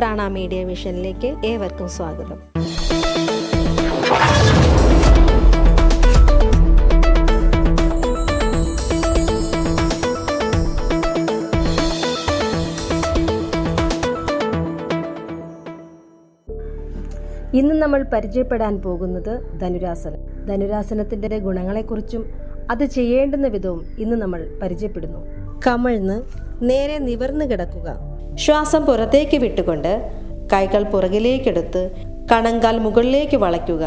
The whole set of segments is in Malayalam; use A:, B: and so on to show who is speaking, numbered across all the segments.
A: പ്രാണ മീഡിയ മിഷനിലേക്ക് ഏവർക്കും സ്വാഗതം. ഇന്ന് നമ്മൾ പരിചയപ്പെടാൻ പോകുന്നത് ധനുരാസനം. ധനുരാസനത്തിൻ്റെ ഗുണങ്ങളെക്കുറിച്ചും അത് ചെയ്യേണ്ടുന്ന വിധവും ഇന്ന് നമ്മൾ പരിചയപ്പെടുന്നു. കമിഴ്ന്ന് നേരെ നിവർന്ന് കിടക്കുക. ശ്വാസം പുറത്തേക്ക് വിട്ടുകൊണ്ട് കൈകൾ പുറകിലേക്കെടുത്ത് കണങ്കാൽ മുകളിലേക്ക് വളയ്ക്കുക.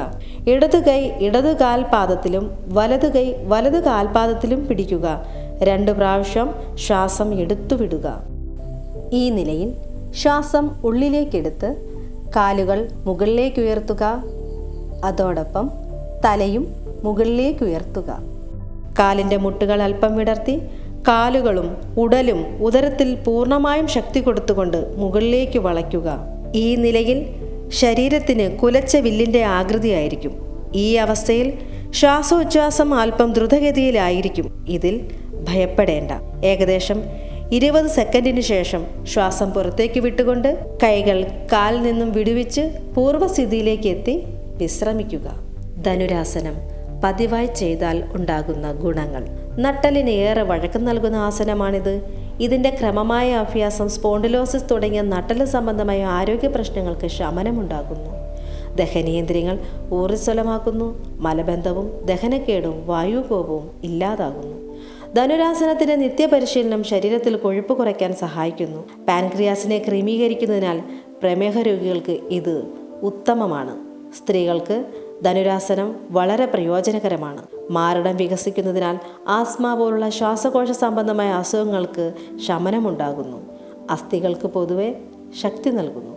A: ഇടതു കൈ ഇടതു കാൽപാദത്തിലും വലതു കൈ വലതു കാൽപാദത്തിലും പിടിക്കുക. 2 പ്രാവശ്യം ശ്വാസം എടുത്തു വിടുക. ഈ നിലയിൽ ശ്വാസം ഉള്ളിലേക്കെടുത്ത് കാലുകൾ മുകളിലേക്ക് ഉയർത്തുക. അതോടൊപ്പം തലയും മുകളിലേക്ക് ഉയർത്തുക. കാലിൻ്റെ മുട്ടുകൾ അല്പം വിടർത്തി കാലുകളും ഉടലും ഉദരത്തിൽ പൂർണ്ണമായും ശക്തി കൊടുത്തുകൊണ്ട് മുകളിലേക്ക് വളയ്ക്കുക. ഈ നിലയിൽ ശരീരത്തിന് കുലച്ച വില്ലിൻ്റെ ആകൃതിയായിരിക്കും. ഈ അവസ്ഥയിൽ ശ്വാസോച്ഛ്വാസം അല്പം ദ്രുതഗതിയിലായിരിക്കും. ഇതിൽ ഭയപ്പെടേണ്ട. ഏകദേശം 20 സെക്കൻഡിന് ശേഷം ശ്വാസം പുറത്തേക്ക് വിട്ടുകൊണ്ട് കൈകൾ കാലിൽ നിന്നും വിടുവിച്ച് പൂർവ്വസ്ഥിതിയിലേക്ക് എത്തി വിശ്രമിക്കുക. ധനുരാസനം പതിവായി ചെയ്താൽ ഉണ്ടാകുന്ന ഗുണങ്ങൾ. നട്ടലിന് ഏറെ വഴക്കം നൽകുന്ന ആസനമാണിത്. ഇതിൻ്റെ ക്രമമായ അഭ്യാസം സ്പോണ്ടിലോസിസ് തുടങ്ങിയ നട്ടല് സംബന്ധമായ ആരോഗ്യ പ്രശ്നങ്ങൾക്ക് ശമനമുണ്ടാകുന്നു. ദഹനേന്ദ്രിയങ്ങൾ ഊർജ്ജസ്വലമാക്കുന്നു. മലബന്ധവും ദഹനക്കേടും വായുകോപവും ഇല്ലാതാകുന്നു. ധനുരാസനത്തിൻ്റെ നിത്യപരിശീലനം ശരീരത്തിൽ കൊഴുപ്പ് കുറയ്ക്കാൻ സഹായിക്കുന്നു. പാൻക്രിയാസിനെ ക്രമീകരിക്കുന്നതിനാൽ പ്രമേഹ രോഗികൾക്ക് ഇത് ഉത്തമമാണ്. സ്ത്രീകൾക്ക് ധനുരാസനം വളരെ പ്രയോജനകരമാണ്. മാരടം വികസിക്കുന്നതിനാൽ ആസ്മ പോലുള്ള ശ്വാസകോശ സംബന്ധമായ അസുഖങ്ങൾക്ക് ശമനമുണ്ടാകുന്നു. അസ്ഥികൾക്ക് പൊതുവെ ശക്തി നൽകുന്നു.